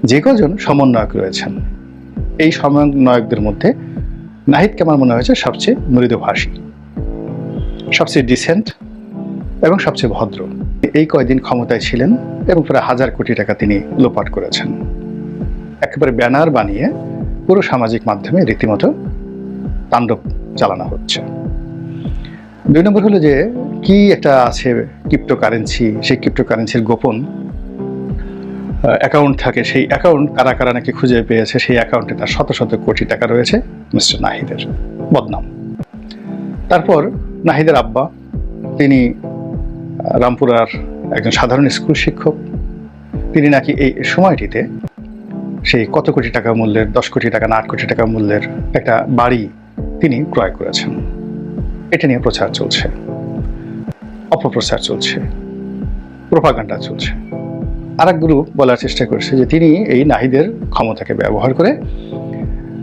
যে কজন সমন্বয়ক রয়েছেন, এই সমন্বয়কদের মধ্যে নাহিদকে আমার মনে হয়েছে সবচেয়ে মৃদুভাষী, সবচেয়ে ডিসেন্ট এবং সবচেয়ে ভদ্র। এই কয়দিন ক্ষমতায় ছিলেন এবং প্রায় 1000 কোটি টাকা তিনি লোপাট করেছেন। একেবারে ব্যানার বানিয়ে পুরো সামাজিক মাধ্যমে রীতিমতো তাণ্ডব চালানো হচ্ছে। 2 নম্বর হলো যে কি একটা আছে ক্রিপ্টোকারেন্সি, সেই ক্রিপ্টোকারেন্সির গোপন অ্যাকাউন্ট থাকে, সেই অ্যাকাউন্ট কারা কারা নাকি খুঁজে পেয়েছে, সেই অ্যাকাউন্টে তার শত শত কোটি টাকা রয়েছে মিস্টার নাহিদের বদনাম। তারপর নাহিদের আব্বা, তিনি রামপুরার একজন সাধারণ স্কুল শিক্ষক, তিনি নাকি এই সময়টিতে সেই কত কোটি টাকা মূল্যের, 10 কোটি টাকা না 8 কোটি টাকা মূল্যের একটা বাড়ি তিনি ক্রয় করেছেন। এটা নিয়ে প্রচার চলছে, অপপ্রচার চলছে, প্রোপাগান্ডা চলছে। আর এক গ্রুপ বলার চেষ্টা করছে যে তিনি এই নাহিদের ক্ষমতাকে ব্যবহার করে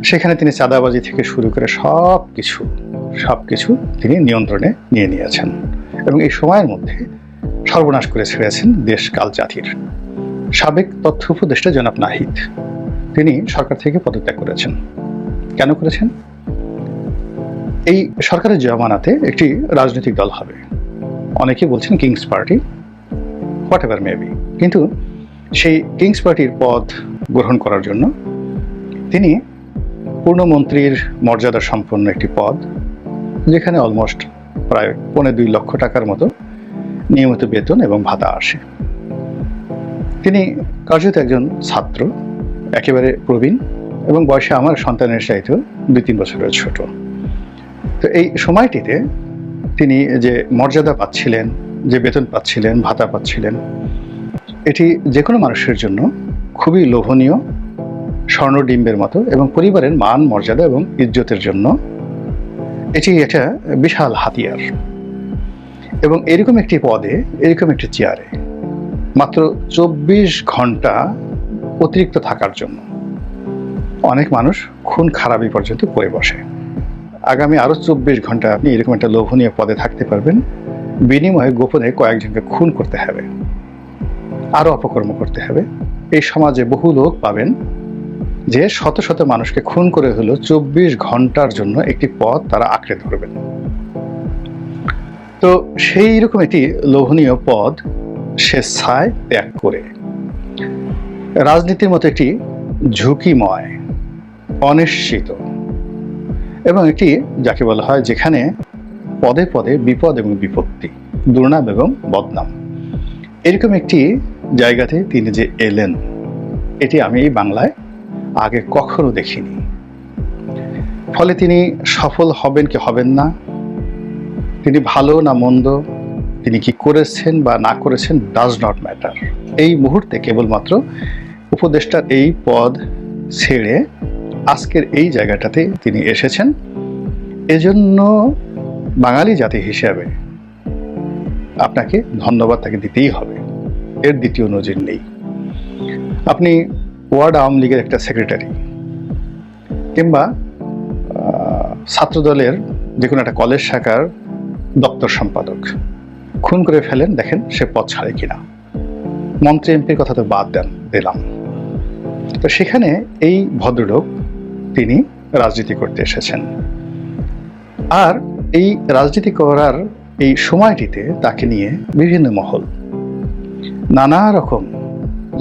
সেখানে তিনি চাঁদাবাজি থেকে শুরু করে সবকিছু তিনি নিয়ন্ত্রণে নিয়ে নিয়েছেন এবং এই সময়ের মধ্যে সর্বনাশ করে ছেড়েছেন দেশ কাল জাতির। সাবেক তথ্য উপদেষ্টা জনাব নাহিদ, তিনি সরকার থেকে পদত্যাগ করেছেন। কেন করেছেন? এই সরকারের জমানাতে একটি রাজনৈতিক দল হবে, অনেকে বলছেন kings party, whatever maybe, কিন্তু সেই কিংস পার্টির পদ গ্রহণ করার জন্য তিনি পূর্ণমন্ত্রীর মর্যাদা সম্পন্ন একটি পদ, যেখানে অলমোস্ট প্রায় 2.25 লক্ষ টাকার মতো নিয়মিত বেতন এবং ভাতা আসে। তিনি কার্যত একজন ছাত্র, একেবারে প্রবীণ এবং বয়সে আমার সন্তানের চাইতেও 2-3 বছরের ছোট। তো এই সময়টিতে তিনি যে মর্যাদা পাচ্ছিলেন, যে বেতন পাচ্ছিলেন, ভাতা পাচ্ছিলেন, এটি যে কোনো মানুষের জন্য খুবই লোভনীয়, স্বর্ণডিম্বের মতো, এবং পরিবারের মান মর্যাদা এবং ইজ্জতের জন্য এটি একটা বিশাল হাতিয়ার। এবং এরকম একটি পদে, এরকম একটি চেয়ারে মাত্র 24 ঘন্টা অতিরিক্ত থাকার জন্য অনেক মানুষ খুন খারাপি পর্যন্ত করে বসে। আগামী আরো 24 ঘন্টা আপনি এরকম একটা লোভনীয় পদে থাকতে পারবেন, বিনিময়ে গোপনে কয়েকজনকে খুন করতে হবে, আরো অপকর্ম করতে হবে। এই সমাজে বহু লোক পাবেন যে শত শত মানুষকে খুন করে হলো 24 ঘন্টার জন্য একটি পদ তারা আঁকড়ে ধরবেন। তো সেই রকম একটি লোভনীয় পদ স্বেচ্ছায় ত্যাগ করে রাজনীতির মতো একটি ঝুঁকিময়, অনিশ্চিত এবং একটি যাকে বলা হয় যেখানে পদে পদে বিপদ এবং বিপত্তি, দুর্নাম এবং বদনাম, এরকম একটি জায়গাতে তিনি যে এলেন, এটি আমি এই বাংলায় আগে কখনো দেখিনি। ফলে তিনি সফল হবেন কি হবেন না, তিনি ভালো না মন্দ, তিনি কি করেছেন বা না করেছেন, ডাজ নট ম্যাটার। এই মুহূর্তে কেবলমাত্র উপদেষ্টার এই পদ ছেড়ে আজকের এই জায়গাটাতে তিনি এসেছেন। এজন্য বাঙালি জাতি হিসাবে আপনাকে ধন্যবাদ তাকে দিতেই হবে, এর দ্বিতীয় নজির নেই। আপনি ওয়ার্ড আওয়ামী লীগের একটা সেক্রেটারি কিংবা ছাত্রদলের যে কোনো একটা কলেজ শাখার দপ্তর সম্পাদক, খুন করে ফেলেন, দেখেন সে পদ ছাড়ে কিনা। মন্ত্রী এমপির কথা তো বাদ দিলাম। তো সেখানে এই ভদ্রলোক তিনি রাজনীতি করতে এসেছেন, আর এই রাজনীতি করার এই সময়টিতে তাকে নিয়ে বিভিন্ন মহল নানা রকম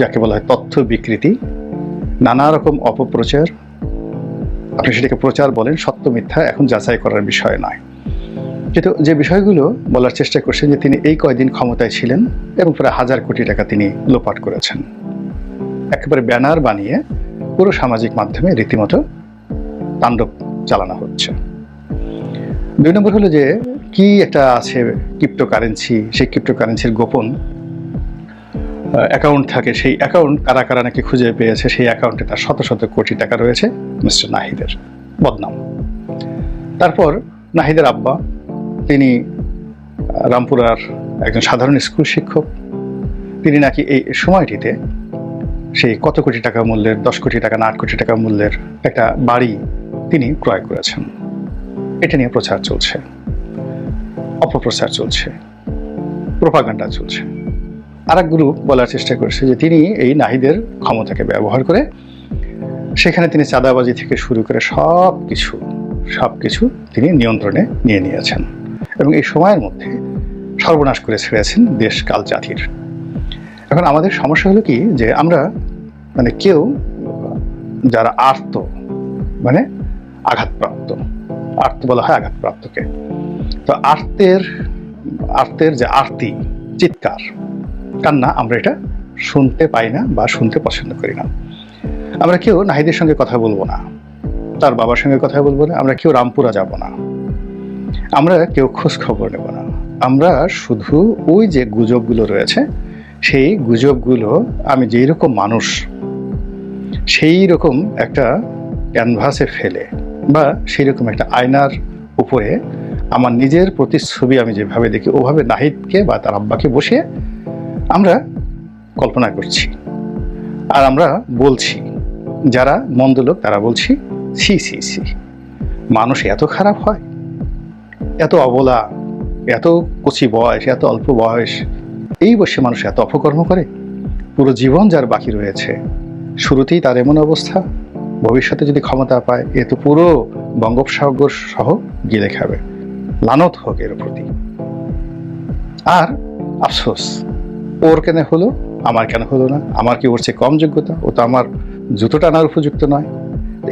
যাকে বলা হয় তথ্য বিকৃতি, নানা রকম অপপ্রচার, আপনি সেটাকে প্রচার বলেন, সত্য মিথ্যা এখন যাচাই করার বিষয় নয়, কিন্তু যে বিষয়গুলো বলার চেষ্টা করছেন যে তিনি এই কয়দিন ক্ষমতায় ছিলেন এবং প্রায় 1000 কোটি টাকা তিনি লোপাট করেছেন। একেবারে ব্যানার বানিয়ে পুরো সামাজিক মাধ্যমে রীতিমতো তাণ্ডব চালানো হচ্ছে। 2 নম্বর হলো যে কি একটা আছে ক্রিপ্টোকারেন্সি, সেই ক্রিপ্টোকারেন্সির গোপন অ্যাকাউন্ট থাকে, সেই অ্যাকাউন্ট কারা কারা নাকি খুঁজে পেয়েছে, সেই অ্যাকাউন্টে তার শত শত কোটি টাকা রয়েছে মিস্টার নাহিদের বদনাম। তারপর নাহিদের আব্বা, তিনি রামপুরার একজন সাধারণ স্কুল শিক্ষক, তিনি নাকি এই সময়টিতে সেই কত কোটি টাকা মূল্যের, 10 কোটি টাকা না 8 কোটি টাকা মূল্যের একটা বাড়ি তিনি ক্রয় করেছেন। এটা নিয়ে প্রচার চলছে, অপপ্রচার চলছে, প্রোপাগান্ডা চলছে। আর এক গ্রুপ বলার চেষ্টা করছে যে তিনি এই নাহিদের ক্ষমতাকে ব্যবহার করে সেখানে তিনি চাঁদাবাজি থেকে শুরু করে সব কিছু তিনি নিয়ন্ত্রণে নিয়ে নিয়েছেন এবং এই সময়ের মধ্যে সর্বনাশ করে ছেড়েছেন দেশ কাল জাতির। এখন আমাদের সমস্যা হলো কি যে আমরা মানে কেউ যারা আর্ত মানে আঘাতপ্রাপ্ত, আর্ত বলা হয় আঘাতপ্রাপ্তকে, তো আর্তের যে আরতি চিৎকার কান্না আমরা এটা শুনতে পাই না বা শুনতে পছন্দ করি না। আমরা কেউ নাহিদের সঙ্গে কথা বলবো না, তার বাবার সঙ্গে কথা বলবো না, আমরা কেউ রামপুরা যাব না, আমরা কেউ খোঁজ খবর নেব না। আমরা শুধু ওই যে গুজবগুলো রয়েছে সেই গুজবগুলো আমি যেই রকম মানুষ সেই রকম একটা ক্যানভাসে ফেলে বা সেই রকম একটা আয়নার উপরে আমার নিজের প্রতিচ্ছবি আমি যেভাবে দেখি ওভাবে নাহিদকে বা তার আব্বাকে বসিয়ে আমরা কল্পনা করছি আর আমরা বলছি, যারা মন্দ লোক তারা বলছি ছি ছি ছি, মানুষ এত খারাপ হয়, এত অবলা, এত কচি বয়স, এত অল্প বয়স, এই বয়সে মানুষ এত অপকর্ম করে, পুরো জীবন যার বাকি রয়েছে শুরুতেই তার এমন অবস্থা, ভবিষ্যতে যদি ক্ষমতা পায় এ তো পুরো বঙ্গোপসাগর সহ গিলে খাবে, লানত হোক এর প্রতি। আর আফসোস, ওর কেন হলো, আমার কেন হলো না, আমার কি ওর চেয়ে কম যোগ্যতা, ও তো আমার জুতো টানার উপযুক্ত নয়।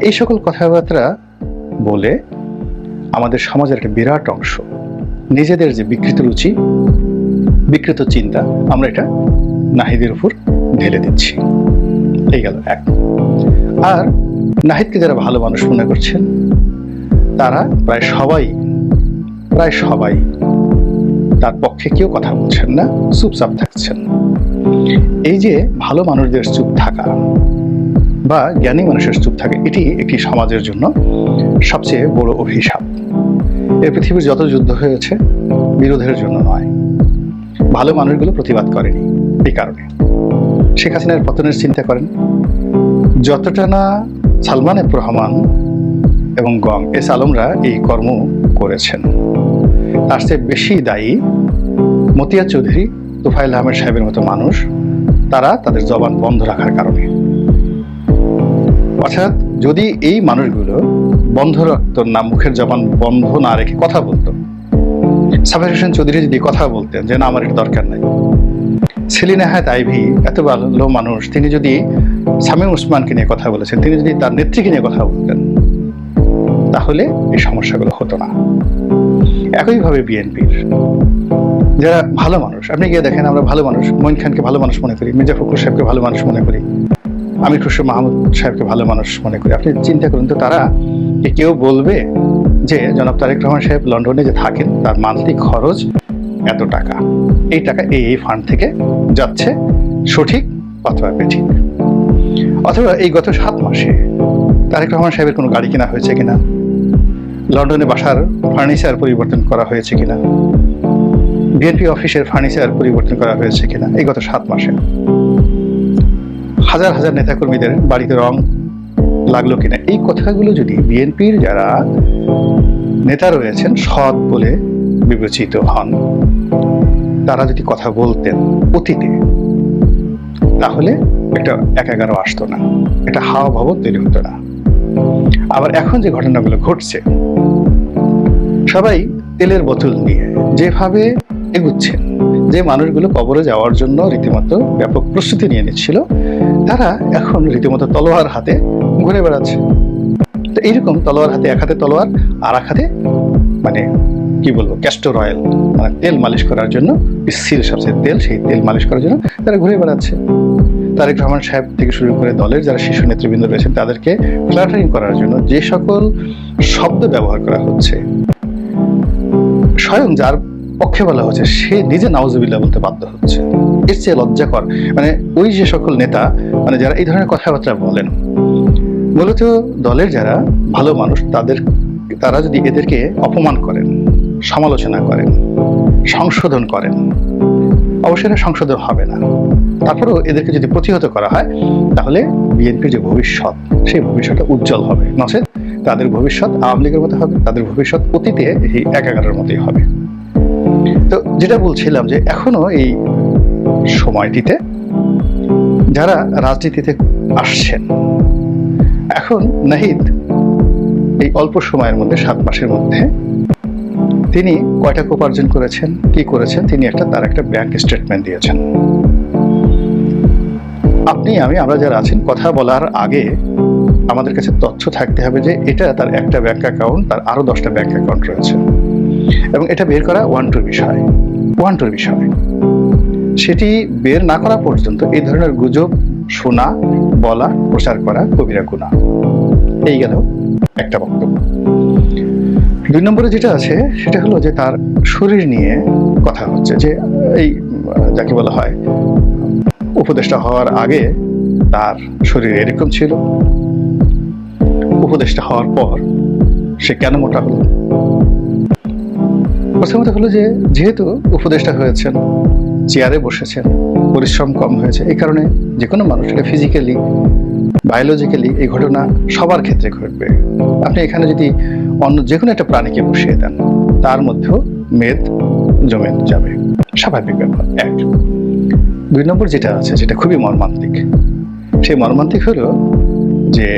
এই সকল কথাবার্তা বলে আমাদের সমাজের একটা বিরাট অংশ নিজেদের যে বিকৃত রুচি, বিকৃত চিন্তা, আমরা এটা নাহিদের উপর ঢেলে দিচ্ছি। এই গেল এক। আর নাহিদকে যারা ভালো মানুষ মনে করছেন তারা প্রায় সবাই তার পক্ষে কেউ কথা বলছেন না, চুপচাপ থাকছেন। এই যে ভালো মানুষদের চুপ থাকা বা জ্ঞানী মানুষের চুপ থাকে, এটি একটি সমাজের জন্য সবচেয়ে বড় অভিশাপ। এই পৃথিবীর যত যুদ্ধ হয়েছে বিরোধের জন্য নয়, ভালো মানুষগুলো প্রতিবাদ করেনি। এই কারণে শেখ হাসিনার পতনের চিন্তা করেন, যতটা না সালমান এফ রহমান এবং গং এস আলমরা এই কর্ম করেছেন, তার চেয়ে বেশি দায়ী মতিয়া চৌধুরী, তোফায়েল আহমেদ সাহেবের মতো মানুষ, তারা তাদের জবান বন্ধ রাখার কারণে। অর্থাৎ যদি এই মানুষগুলো বন্ধ রাখত না, মুখের জবান বন্ধ না রেখে কথা বলতো, সাফার হোসেন চৌধুরী যদি কথা বলতেন যে না আমার এটা দরকার নাই, সেলিনা হায়াত আইভি এত ভালো মানুষ, তিনি যদি শামীম ওসমানকে নিয়ে কথা বলেছেন, তিনি যদি তার নেত্রীকে নিয়ে কথা বলতেন, তাহলে এই সমস্যাগুলো হতো না। একইভাবে বিএনপির যারা ভালো মানুষ, আপনি গিয়ে দেখেন, আমরা ভালো মানুষ, মঈন খানকে ভালো মানুষ মনে করি, মির্জা ফখরুল সাহেবকে ভালো মানুষ মনে করি, আমির খসরু মাহমুদ সাহেবকে ভালো মানুষ মনে করি। আপনি চিন্তা করুন তো, তারা কেউ বলবে যে জনাব তারেক রহমান সাহেব লন্ডনে যে থাকেন তার মান্থলি খরচ এত টাকা, এই টাকা এই ফান্ড থেকে যাচ্ছে, সঠিক অথবা বেঠিক? অথবা এই গত 7 মাসে তারেক রহমান সাহেবের কোনো গাড়ি কেনা হয়েছে কিনা, লন্ডনে বাসার ফার্নিচার পরিবর্তন করা হয়েছে কিনা, বিএনপি অফিসের ফার্নিচার পরিবর্তন করা হয়েছে কিনা, এই গত 7 মাসে হাজার হাজার নেতাকর্মীদের বাড়িতে রং লাগলো কিনা, এই কথাগুলো যদি বিএনপির যারা নেতা রয়েছেন সৎ বলে বিবেচিত হন, তারা যদি কথা বলতেন অতীতে, তাহলে একটা 11 আসতো না, একটা হাওয়া ভবন তৈরি হতো না। আবার এখন যে ঘটনাগুলো ঘটছে, সবাই তেলের বোতল নিয়ে যেভাবে এগুচ্ছেন, যে মানুষগুলো কবরে যাওয়ার জন্য রীতিমতো ব্যাপক প্রস্তুতি নিয়ে নিচ্ছিল, তারা এখন রীতিমতো তলোয়ার হাতে ঘুরে বেড়াচ্ছে। তো এইরকম তলোয়ার হাতে, এক হাতে তলোয়ার আর এক হাতে মানে কি বলবো, ক্যাস্টর অয়েল, মানে তেল মালিশ করার জন্য, সিল সবচেয়ে তেল, সেই তেল মালিশ করার জন্য তারা ঘুরে বেড়াচ্ছে। তারেক রহমান সাহেব থেকে শুরু করে দলের যারা শীর্ষ নেতৃবৃন্দ রয়েছেন তাদেরকে ফ্ল্যাটারিং করার জন্য যে সকল শব্দ ব্যবহার করা হচ্ছে, স্বয়ং যার পক্ষে বলা হচ্ছে সে নিজে নাউজুবিল্লাহ বলতে বাধ্য হচ্ছে। এর চেয়ে লজ্জাকর, মানে ওই যে সকল নেতা, মানে যারা এই ধরনের কথাবার্তা বলেন, মূলত দলের যারা ভালো মানুষ তারা যদি এদেরকে অপমান করেন, সমালোচনা করেন, সংশোধন করেন, অবশ্যই এটা সংশোধন হবে না, তারপরেও এদেরকে যদি প্রতিহত করা হয়, তাহলে বিএনপির যে ভবিষ্যৎ, সেই ভবিষ্যৎটা উজ্জ্বল হবে। নচেত তাদের ভবিষ্যৎ আওয়ামী লীগের মতো হবে, তাদের ভবিষ্যৎ অতীতে এই 11-এর মতোই হবে। তো যেটা বলছিলাম যে এখনো এই সময়টিতে যারা রাজনীতিতে আসছেন। এখন নাহিদ এই অল্প সময়ের মধ্যে 7 মাসের মধ্যে তিনি কয় টাকা উপার্জন করেছেন, কি করেছেন, তিনি তার একটা ব্যাংক স্টেটমেন্ট দিয়েছেন। আপনি আমরা যারা আছেন, কথা বলার আগে আমাদের কাছে তথ্য থাকতে হবে যে এটা তার একটা ব্যাংক অ্যাকাউন্ট, তার আরো 10টা ব্যাংক অ্যাকাউন্ট রয়েছে, এবং এটা বের করা ওয়ান টুর বিষয়। সেটি বের না করা পর্যন্ত এই ধরনের গুজব শোনা, বলা, প্রচার করা কবিরা গুনাহ। এই গেল একটা বক্তব্য। 2 নম্বরে যেটা আছে সেটা হলো যে তার শরীর নিয়ে কথা হচ্ছে, যে এই যাকে বলা হয় উপদেষ্টা হওয়ার আগে তার শরীর এরকম ছিল, উপদেষ্টা হওয়ার পর সে কেন মোটা হলো। প্রথমত হলো যে যেহেতু উপদেষ্টা হয়েছেন, চেয়ারে বসেছেন, পরিশ্রম কম হয়েছে, এই কারণে যে কোনো মানুষ, এটা ফিজিক্যালি বায়োলজিক্যালি এই ঘটনা সবার ক্ষেত্রে ঘটবে। আপনি এখানে যদি অন্য যে কোনো একটা প্রাণীকে বসিয়ে দেন, তার মধ্যেও মেদ জমে যাবে, স্বাভাবিক ব্যাপার। 1। 2 নম্বর যেটা আছে, যেটা খুবই মর্মান্তিক, সেই মর্মান্তিক হলো যে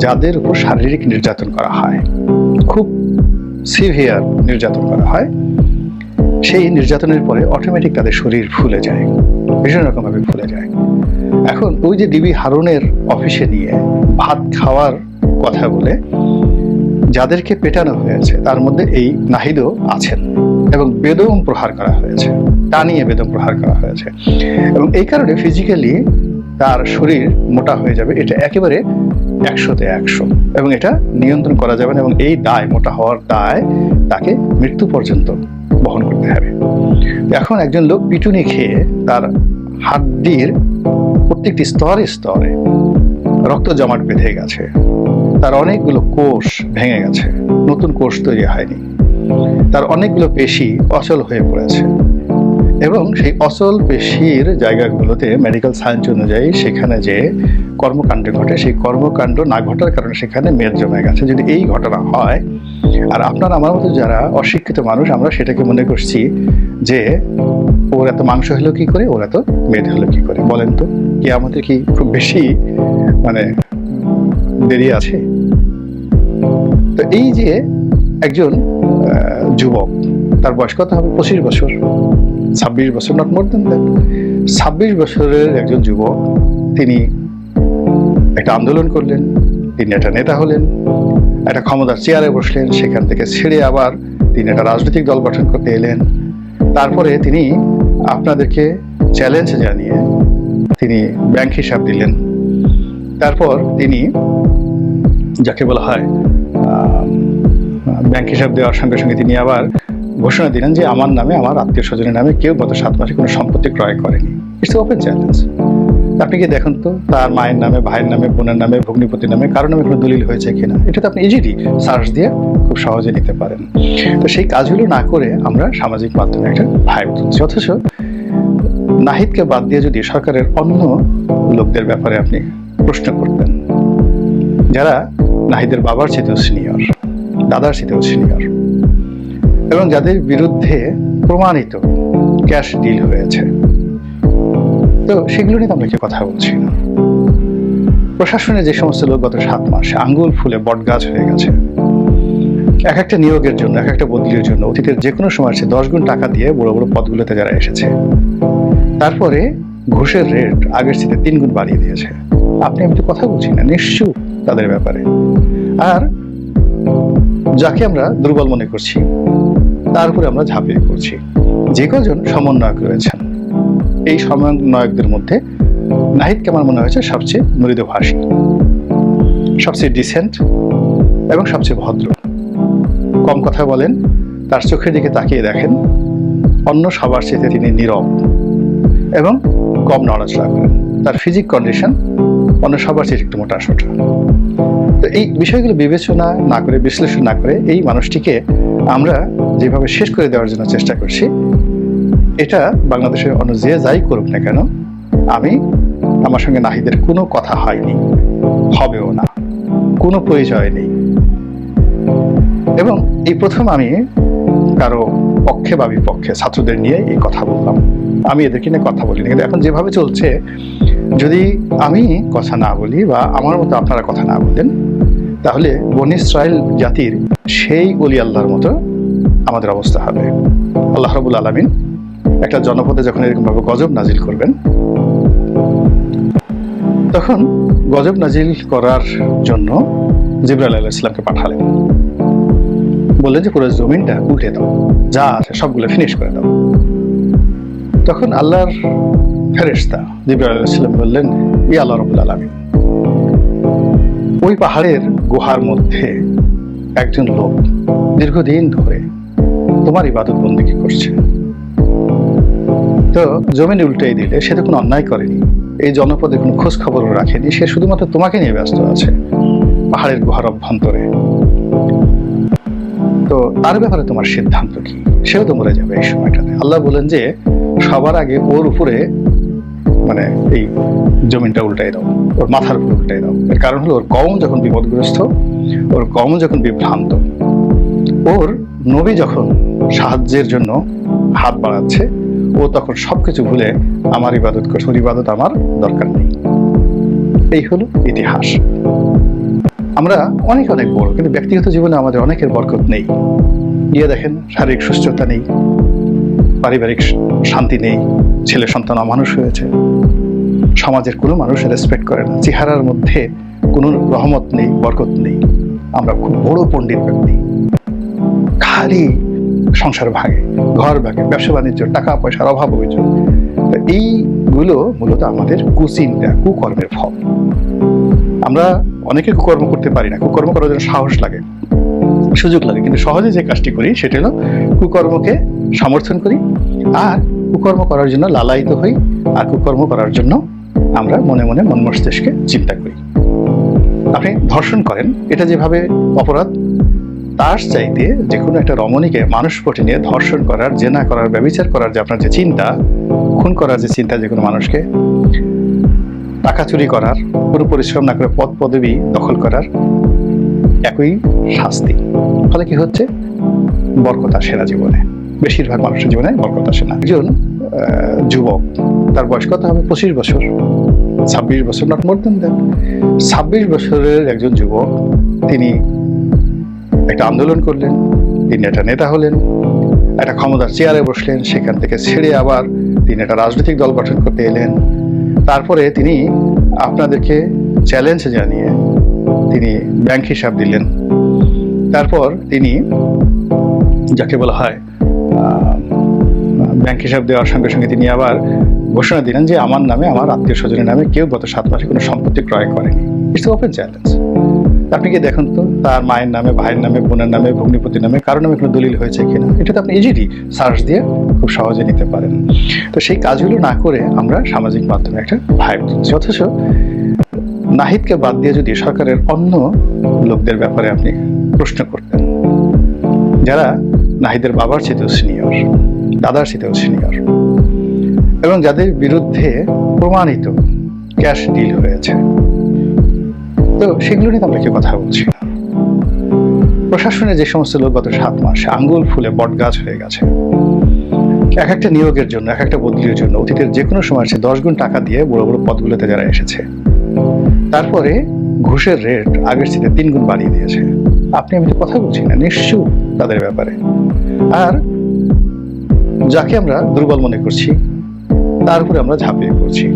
যাদের উপর শারীরিক নির্যাতন করা হয়, খুব সিভিয়ার নির্যাতন করা হয়, সেই নির্যাতনের পরে অটোমেটিক তাদের শরীর ফুলে যায়, ভীষণ রকমভাবে ফুলে যায়। এখন ওই যে ডিবি হারুনের অফিসে নিয়ে ভাত খাওয়ার কথা বলে যাদেরকে পেটানো হয়েছে, তার মধ্যে এই নাহিদও আছেন, এবং বেদম প্রহার করা হয়েছে, টানিয়ে বেদম প্রহার করা হয়েছে, এবং এই কারণে ফিজিক্যালি তার শরীর মোটা হয়ে যাবে। এটা একেবারে 100-তে 100, এবং এটা নিয়ন্ত্রণ করা যাবে না, এবং এই দায়, মোটা হওয়ার দায় তাকে মৃত্যু পর্যন্ত বহন করতে হবে। এখন একজন লোক পিটুনি খেয়ে তার হাড্ডির প্রত্যেকটি স্তরে স্তরে রক্ত জমাট বেঁধে গেছে, তার অনেকগুলো কোষ ভেঙে গেছে, নতুন কোষ তৈরি হয়নি, তার অনেকগুলো পেশি অচল হয়ে পড়েছে, এবং সেই অচল পেশির জায়গাগুলোতে মেডিকেল সায়েন্স অনুযায়ী সেখানে যে কর্মকাণ্ড ঘটে, সেই কর্মকাণ্ড না ঘটার কারণে সেখানে মেদ জমে গেছে। যদি এই ঘটনা হয়, আর আপনার আমার মতো যারা অশিক্ষিত মানুষ, আমরা সেটাকে মনে করছি যে ওর এত মাংস হলো কি করে, ওর এত মেদ হলো কি করে, বলেন তো, কি আমাদের কি খুব বেশি দেরি আছে? তো এই যে একজন যুবক, তার বয়স কত হবে? 25 বছর, 26 বছর, নট মোর দেন দ্যাট। 26 বছরের একজন যুবক, তিনি একটা আন্দোলন করলেন, তিনি একটা নেতা হলেন, একটা ক্ষমতার চেয়ারে বসলেন, সেখান থেকে ছেড়ে আবার তিনি একটা রাজনৈতিক দল গঠন করতে এলেন। তারপরে তিনি আপনাদেরকে চ্যালেঞ্জ জানিয়ে তিনি ব্যাংক হিসাব দিলেন। তারপর তিনি যাকে বলা হয় ব্যাংক হিসাব দেওয়ার সঙ্গে সঙ্গে তিনি আবার ঘোষণা দিলেন যে আমার নামে, আমার আত্মীয় স্বজনের নামে কেউ গত 7 মাসে কোনো সম্পত্তি ক্রয় করেনি। It's open challenge. আপনি কি দেখুন তো তার মায়ের নামে, ভাইয়ের নামে, বোনের নামে, ভগ্নিপতির নামে কারোর নামে কোনো দলিল হয়েছে কিনা, এটা তো আপনি ইজিলি সার্চ দিয়ে খুব সহজে নিতে পারেন। তো সেই কাজগুলো না করে আমরা সামাজিক মাধ্যমে একটা ভাইব তুলছি। অথচ নাহিদকে বাদ দিয়ে যদি সরকারের অন্য লোকদের ব্যাপারে আপনি প্রশ্ন করতেন, যারা নাহিদের বাবার চেয়েও সিনিয়র, দাদার চেয়েও সিনিয়র, এবং যাদের বিরুদ্ধে প্রমাণিত ক্যাশ ডিল হয়েছে, তো সেগুলো নিয়ে আমরা কি কথা বলছি না। প্রশাসনে যে সমস্ত লোক গত 7 মাসে আঙ্গুল ফুলে বটগাছ হয়ে গেছে, এক একটা নিয়োগের জন্য, এক একটা বদলির জন্য অতীতের যে কোনো সময় সে 10 গুণ টাকা দিয়ে বড় বড় পদগুলোতে যারা এসেছে, তারপরে ঘুষের রেট আগের চেয়ে 3 গুণ বাড়িয়ে দিয়েছে। আপনি আমি তো কথা বলছি না, নিশ্চুপ তাদের ব্যাপারে। আর যাকে আমরা দুর্বল মনে করছি, তার উপরে আমরা ঝাঁপিয়ে পড়ছি। যে কজন সমন্বয়ক রয়েছেন, এই সমন্বয়কদের মধ্যে নাহিদকে আমার মনে হয়েছে সবচেয়ে মৃদুভাষী, সবচেয়ে ডিসেন্ট, এবং সবচেয়ে ভদ্র। কম কথা বলেন, তার চোখের দিকে তাকিয়ে দেখেন, অন্য সবার চেয়ে তিনি নীরব এবং কম নড়াচড়া করেন। তার ফিজিক কন্ডিশন অন্য সবার চেয়ে একটু মোটা সোটা। তো এই বিষয়গুলো বিবেচনা না করে, বিশ্লেষণ না করে এই মানুষটিকে আমরা যেভাবে শেষ করে দেওয়ার জন্য চেষ্টা করছি, এটা বাংলাদেশের অন্য যে যাই করুক না কেন, আমার সঙ্গে নাহিদের কোনো কথা হয়নি, হবেও না, কোনো পরিচয় নেই। এবং এই প্রথম আমি কারো পক্ষে বা বিপক্ষে ছাত্রদের নিয়ে এই কথা বললাম। আমি এদেরকে নিয়ে কথা বলি না, কিন্তু এখন যেভাবে চলছে, যদি আমি কথা না বলি বা আমার মতো আপনারা কথা না বলেন, তাহলে বনী ইসরাইল জাতির সেই ওলি আল্লাহর মতো আমাদের অবস্থা হবে। আল্লাহ রাব্বুল আলামিন একটা জনপদে যখন এরকমভাবে গজব নাজিল করবেন, তখন গজব নাজিল করার জন্য জিবরাইল আলাইহিস সালামকে পাঠালেন, বললেন যে পুরো জমিনটা উল্টে দাও, যা আছে সবগুলো ফিনিশ করে দাও। তখন আল্লাহর ফেরেশতা জিবরাইল আলাইহিস সালাম বললেন, ইয়া আল্লাহ রাব্বুল আলামিন, ওই পাহাড়ের গুহার মধ্যে একজন লোক দীর্ঘদিন ধরে তোমার ইবাদত বন্দেগী করছে, তো জমিন উল্টে দিলে সে তো কোনো অন্যায় করেনি, এই জনপদে কোনো খোঁজ খবরও রাখেনি, সে শুধুমাত্র তোমাকে নিয়ে ব্যস্ত আছে পাহাড়ের গুহার অভ্যন্তরে, তো তার ব্যাপারে তোমার সিদ্ধান্ত কি? সেও তো মরে যাবে এই সময়টাতে। আল্লাহ বলেন যে সবার আগে ওর উপরে মানে এই জমিনটা উল্টাই দাও, ওর মাথার উপর উল্টাই দাও। এর কারণ হলো ওর কওম যখন বিপদগ্রস্ত, ওর কওম যখন বিভ্রান্ত, ওর নবী যখন সাহায্যের জন্য হাত বাড়াচ্ছে, ও তখন সবকিছু ভুলে আমার ইবাদত করছে, ওর ইবাদত আমার দরকার নেই। এই হলো ইতিহাস। আমরা অনেক অনেক বড়, কিন্তু ব্যক্তিগত জীবনে আমাদের অনেকের বরকত নেই। গিয়ে দেখেন শারীরিক সুস্থতা নেই, পারিবারিক শান্তি নেই, ছেলে সন্তান অমানুষ হয়েছে, সমাজের কোনো মানুষ রেসপেক্ট করে না, চেহারার মধ্যে কোনো রহমত নেই, বরকত নেই। আমরা খুব বড় পণ্ডিত ব্যক্তি, খালি সংসার ভাঙে, ঘর ভাঙে, ব্যবসা বাণিজ্য, টাকা পয়সার অভাব অভিযোগ। এইগুলো মূলত আমাদের কুচিন্তা, কুকর্মের ফল। আমরা অনেকে কুকর্ম করতে পারি না, কুকর্ম করার জন্য সাহস লাগে, সুযোগ লাগে, কিন্তু সহজে যে কাজটি করি সেটা হলো কুকর্মকে সমর্থন করি, আর কুকর্ম করার জন্য লালায়িত হই, আর কুকর্ম করার জন্য আমরা মনে মনে মন মস্তিষ্কে চিন্তা করি। আপনি ধর্ষণ করেন, এটা যেভাবে অপরাধ, তার চাইতে যে কোনো একটা রমণীকে মানুষ পটে নিয়ে ধর্ষণ করার, জেনা করার, ব্যভিচার করার যে আপনার যে চিন্তা, খুন করার যে চিন্তা, যে কোনো মানুষকে টাকা চুরি করার, কোনো পরিশ্রম না করে পদ পদবি দখল করার একই শাস্তি। ফলে কি হচ্ছে? বরকত আসে না জীবনে, বেশিরভাগ মানুষের জীবনে বরকত আসে না। একজন যুবক, তার বয়স কত হবে? 25 বছর, 26 বছর, নট মোর দেন দ্যাট। 26 বছরের একজন যুবক, তিনি একটা আন্দোলন করলেন, তিনি একটা নেতা হলেন, একটা ক্ষমতার চেয়ারে বসলেন, সেখান থেকে ছেড়ে আবার তিনি একটা রাজনৈতিক দল গঠন করতে এলেন। তারপরে তিনি আপনাদেরকে চ্যালেঞ্জ জানিয়ে তিনি ব্যাংক হিসাব দিলেন। তারপর তিনি, যাকে বলা হয় ব্যাংক হিসাব দেওয়ার সঙ্গে সঙ্গে তিনি আবার ঘোষণা দিলেন যে আমার নামে, আমার আত্মীয় স্বজনের নামে কেউ গত 7 মাসে কোনো সম্পত্তি ক্রয় করেনি। It's open challenge. আপনি কি দেখুন তো তার মায়ের নামে, ভাইয়ের নামে, বোনের নামে, ভগ্নিপতির নামে কারোর নামে কোনো দলিল হয়েছে কিনা? এটা তো আপনি ইজিলি সার্চ দিয়ে খুব সহজে নিতে পারেন। তো সেই কাজগুলো না করে আমরা সামাজিক মাধ্যমে একটা ভাইব দিচ্ছি। অথচ নাহিদকে বাদ দিয়ে যদি সরকারের অন্য লোকদের ব্যাপারে আপনি প্রশ্ন করতেন, যারা নাহিদের বাবার চেয়েও সিনিয়র, দাদার চেয়েও সিনিয়র, এবং যাদের বিরুদ্ধে প্রমাণিত ক্যাশ ডিল হয়েছে, তো সেগুলো নিয়ে আমরা কেউ কথা বলছি না। প্রশাসনে যে সমস্ত লোক গত 7 মাসে আঙ্গুল ফুলে বটগাছ হয়ে গেছে, এক একটা নিয়োগের জন্য, এক একটা বদলির জন্য অতীতের যে কোনো সময় 10 গুণ টাকা দিয়ে বড় বড় পদগুলোতে যারা এসেছে, তারপরে ঘুষের রেট আগের চেয়ে 3 গুণ বাড়িয়ে দিয়েছে। আপনি আমি তো কথা বলছি না, নিশ্চুপ তাদের ব্যাপারে। আর যাকে আমরা দুর্বল মনে করছি, তার উপরে আমরা ঝাঁপিয়ে পড়ছি।